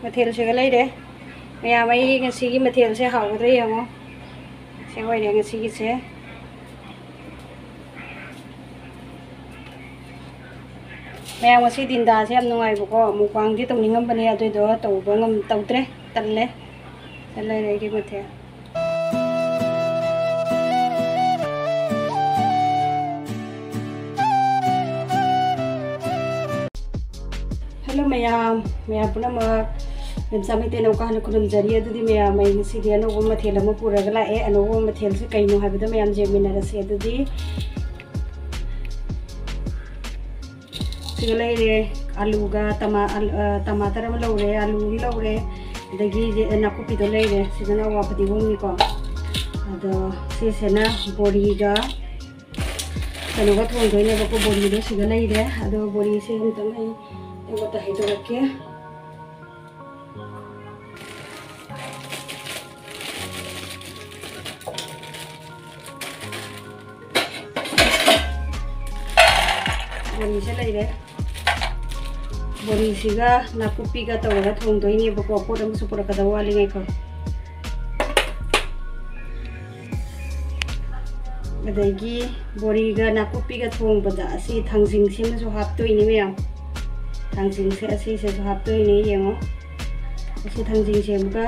Mathil sẽ lấy đấy. Mẹ mấy cái xí mathil sẽ hậu đấy không? Sẽ quay để cái xí sẽ. Mẹ mà xí tin đa sẽ em ngoài bộ có một quang thì tông những ngâm bên này tôi đó tàu với ngâm tàu tre tận lấy đây cái mathil. Hello mẹ puna mà làm sao mình tên ông con cũng làm gì đó thì mẹ mình xí đi anh ông mà thèm mà pura cái lại anh ông mà thèm sẽ cây nó hay bây giờ mẹ làm gì mình là xí đó thì xí cái này alu ga tomato mà lâu rồi alu lâu rồi đây cái nắp copy đó lấy rồi xí nó vào phải bông đi con đó xí xí na bori ga cái nó có thùng thôi này có bori đó xí cái này đấy đó bori xí हम तो नहीं वो तो है तो रखिए बोरी से ले बोरी सिगा नाकुपी का तवगा थोंग दो इने बको पोरम सुपर का दवा लिंगे को अदगी बोरी गा नाकुपी का थोंग बदा असि थांजिंग सिम सो हाप तो इने में थांजिंग से असि से सो हाप तो इने येंगो असि थांजिंग से मुका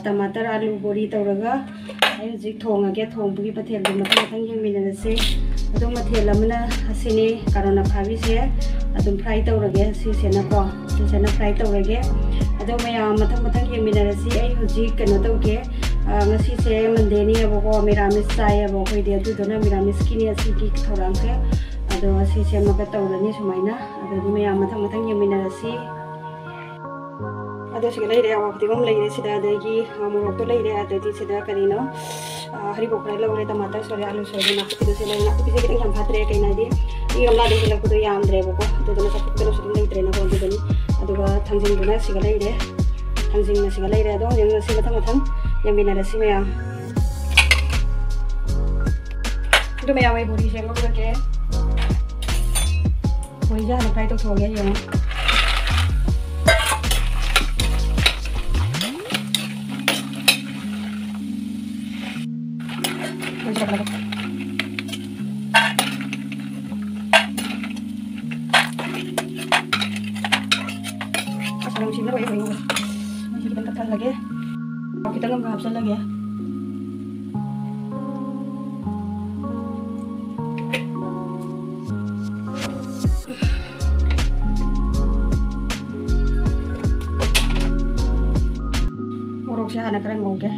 टमाटर आलू बोरी तवगा ai zik thong age thong bugi pathel dum ma thang yang min na se adum mathel amna asini karona phabi se adum fry tawrage si se na ko si se na fry tawrage adum ya mathang yang min na si ai hoji kano tawge ngasi se mande ni abo ko miramis sai abo ko ide adu dona miramis kini asi ki thorang se ado si se ma ka tawrani sumaina adum ya mathang yang min na si ada sih lagi deh, waktu itu lagi deh sudah ada lagi, mau waktu lagi deh ada di sudah kali no, hari bukan lagi oleh tomato soalnya alus soalnya nak itu sih nak itu sih kita yang patre kayak nadi, ini kalau ada sih lagu tuh yang andre buku, itu tuh nasi terus sudah lagi deh nak waktu itu nih, aduh tangjing tuh nasi lagi deh, tangjing nasi lagi deh dong, yang nasi matang yang bina nasi mea, itu mea wei buri sih lagu kayak, buri jah nak itu thau ya yang lagi, kita nggak habis lagi ya. Morok sih anak keren mau ke.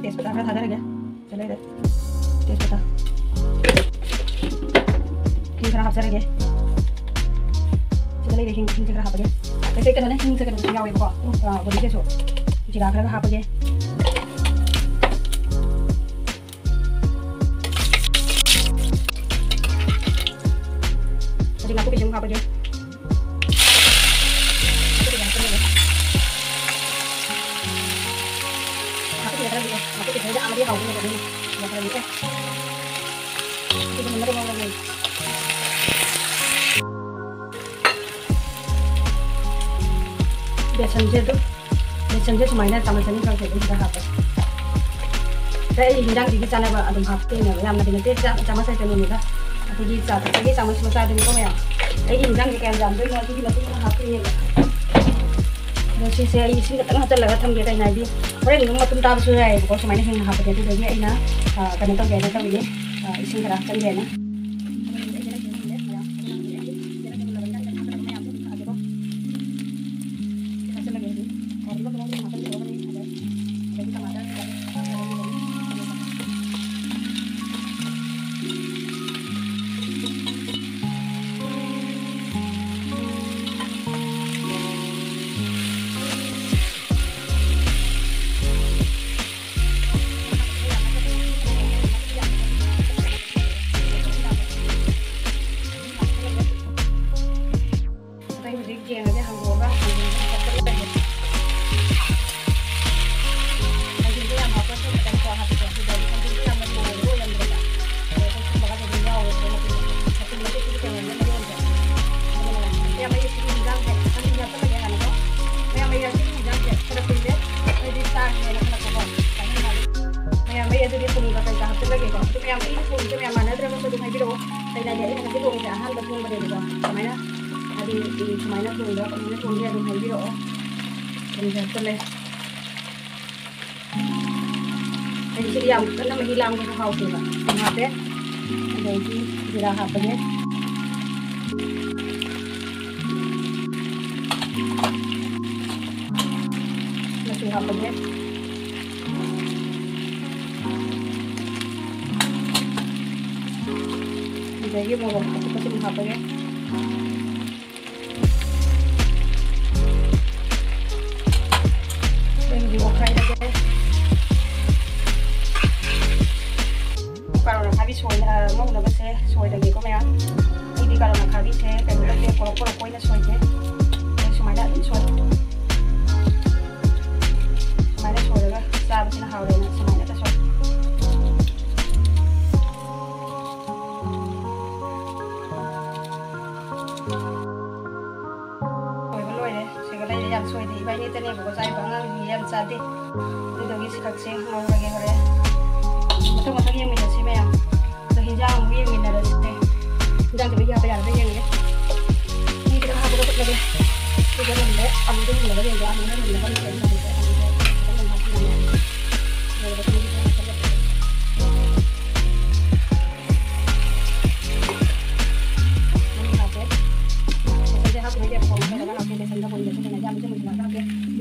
तेजपत्ता का लगे चले दे तेजपत्ता हिंग करा half लगे चले दे हिंग करा हाफ लगे ऐसे करना हिंग से करना यावे को बोली के सो जीरा करा हाफ लगे jadi aku bisa haap lगे aku bisa aja dia tahu ini begini ya kalau gitu itu benar mau lagi besan je semuanya sama sini kalau kita sudah hafal saya hindang di sana ada hafal ini ya nanti sama saya temuin juga nanti di sana lagi sama semua ada itu ya hindang di kayak jam tuh nanti hafal ini saya isi ke tengah terlalu tham gia cái này đi, bởi vì nó chúng ta sudah ya, kalau semuanya yang apa jadi dari ini, karena tahu jadi tahu ini, isi kerahkan dia na. Yang ada Hamburg, मैम थोंसे मैम मानद्रगसु अदुम हाइबिरो तैनादि अई नगसे थोंसे अहानबा थोंबदेबो समायना अदि समायना थोंदा कमना थोंसे अदुम हाइबिरो थोंसे तले अई सिरि याम कन्ना महि लांगो हाउसेबा हापे अदि जिरा हापगे मसु हापगे jadi mau aku pasti menghapusnya dan diukai lagi kalau nak habis soy mau nak bersih soy lagi kau ya ini kalau nak habis kan kita dia kolok-kolok kau ini soy je semua dah soy lah sahabat sih nak hau deh semua dah soy soy di iba ini tanya bukan saya bangang yang sadi itu lagi sekarang mau lagi hore itu macam yang minat sih memang itu hijau yang minat sih hijau tu bagi apa yang ada yang ni ini kita harus buat lagi kita ni amu tu ni lagi yang amu ni lagi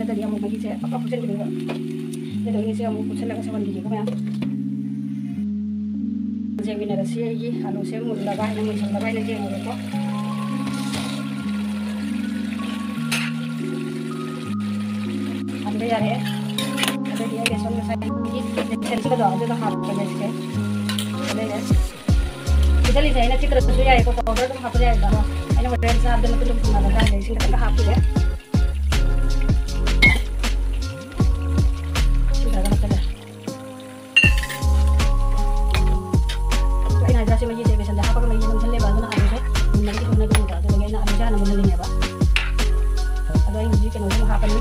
yang tadi yang mau bagi saya apa pun juga. Jadi ini saya mau pun lagi sama dia kau ya. Jadi ni rasa ini, anu saya mau lagai, mau saya lagai lagi yang apa? Ada ya re, ada dia besok saya ini, saya sudah doa tu hap kerja sikit. Ada ya. Kita lihat ini kita terus ya, ikut order tu hap kerja dah. Ini order saya ada tu tu mana dah, jadi kita hap tu ya. si maji saya biasa dah apa kalau maji nak cari bahan nak ada, mungkin kita nak guna tu, mungkin nak ada nak beli ni apa? Ada yang maji kan orang apa ni?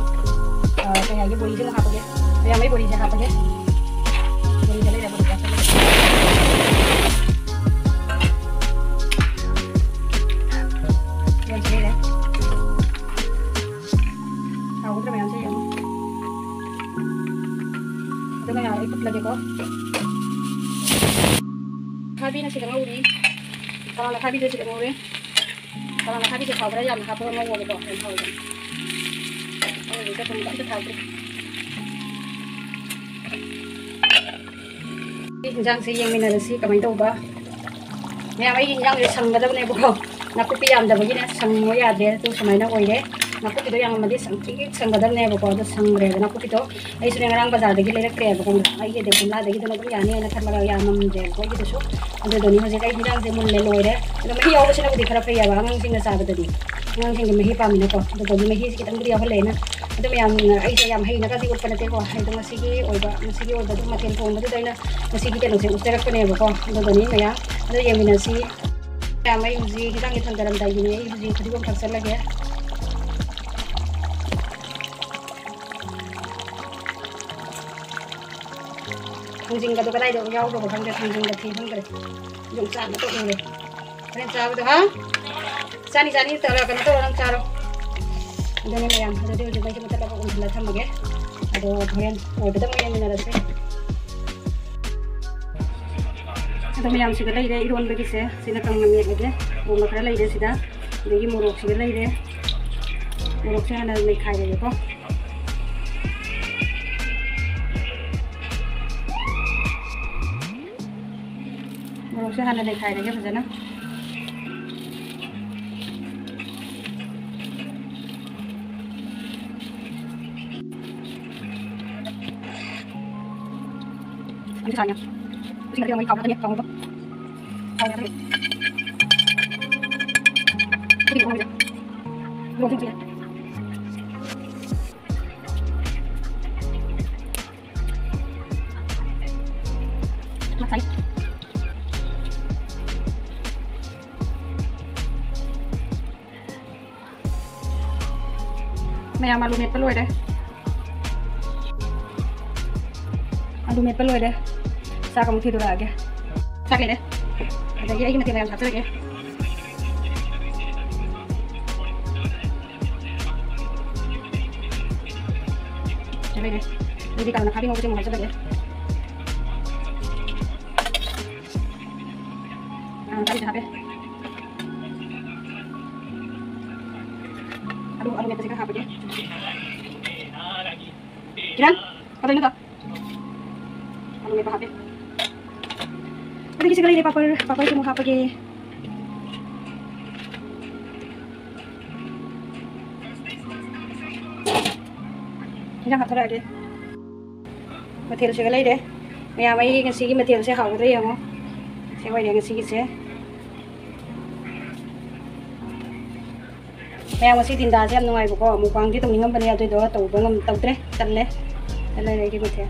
Kayak lagi boleh je nak apa je? Kayak mai boleh je apa je? Boleh je lah boleh je. Yang ni deh. Tahu tu macam saya. Itu kan yang ikut lagi kok. Habi na silang uri, kalau nak habi tu silang uri, kalau nak habi tu kau beraya nak kau mau boleh kau yang kau je. Oh, kita pun tak tahu. Injang si yang mina resi kami tahu bah. Yang ini injang dia sang dah ni bukan. Nak kopi yang dah begini sang moya dia tu semai nak oye. Nak kopi tu yang mesti sang dah ni bukan tu sang berada. Nak kopi tu, ini sudah orang bazar degi lelak kerja bukan. Aye deh pun lah degi tu nak kopi ani nak kerja yang memang kau gitu so. Ada doni macam kayak injang si mulai loire. Kalau mesti awak sih nak kopi kerja ya, orang sih nggak sahabat tadi. Orang sih mesti paham ni kok. Ada doni mesti kita mesti awak lain. Itu yang aye yang mesti nak kasih urusan itu kok. Itu masih oiba tu makin pun itu dah masih kita nak sih ustaz kerja bukan. Ada doni ya. Ada yang mina sih. Yang mai mesti kita ngitung dalam dah ini. Mesti kita pun kerja lagi ya. Thằng cái này được nhau rồi thằng cái thì không cái dùng sẵn nó tốt rồi nên sao được hả sani tao là cái nó tốt lắm sao đâu đây này em đây đây bây giờ mình tập cũng là thăm mà cái rồi thôi ngồi tới đây mình là được Ito mayam sih kalau ide iron bagi saya, sini kang ngambil aja. Mau makan lagi deh sudah. Jadi muruk sih lagi deh. Muruk saya ada mekai aja kok. Muruk saya ada mekai aja saja na. Ini misalnya. Terus nanti mau kamu kamu apa? Kamu apa? Ini kamu apa? Belum sih. Maksai. Maya malumet peluh deh. Malumet peluh deh. Sa kamu tidur lagi. ꯆꯥꯛ ꯂꯩꯔꯦ ꯑꯗꯒꯤ ꯑꯩꯒꯤ ꯃꯊꯦꯜ ꯃꯌꯥꯝ ꯍꯥꯞꯆꯔꯒꯦ ꯆꯥꯛ ꯂꯩꯔꯦ ꯑꯗꯨꯗꯤ ꯀꯥꯡꯅ ꯈꯥꯕꯤ ꯉꯧꯕꯁꯦ ꯑꯃꯨꯛ ꯍꯥꯞꯆꯔꯒꯦ ꯈꯥꯕꯤꯁꯦ ꯍꯥꯞꯄꯦ alu metasi kan hapage kiran kata ini tak alu mepa hape adagi sekali deh papar itu mau hapage ini kan hathara deh material sekali deh maya mai ngasi gi material se haw deh yango se wai deh ngasi gi se mẹ mà tin đà xem ngoài của mù quang tí tụng những vấn đề tôi đó tàu bằng tàu tre tận lẽ cái này cái gì thế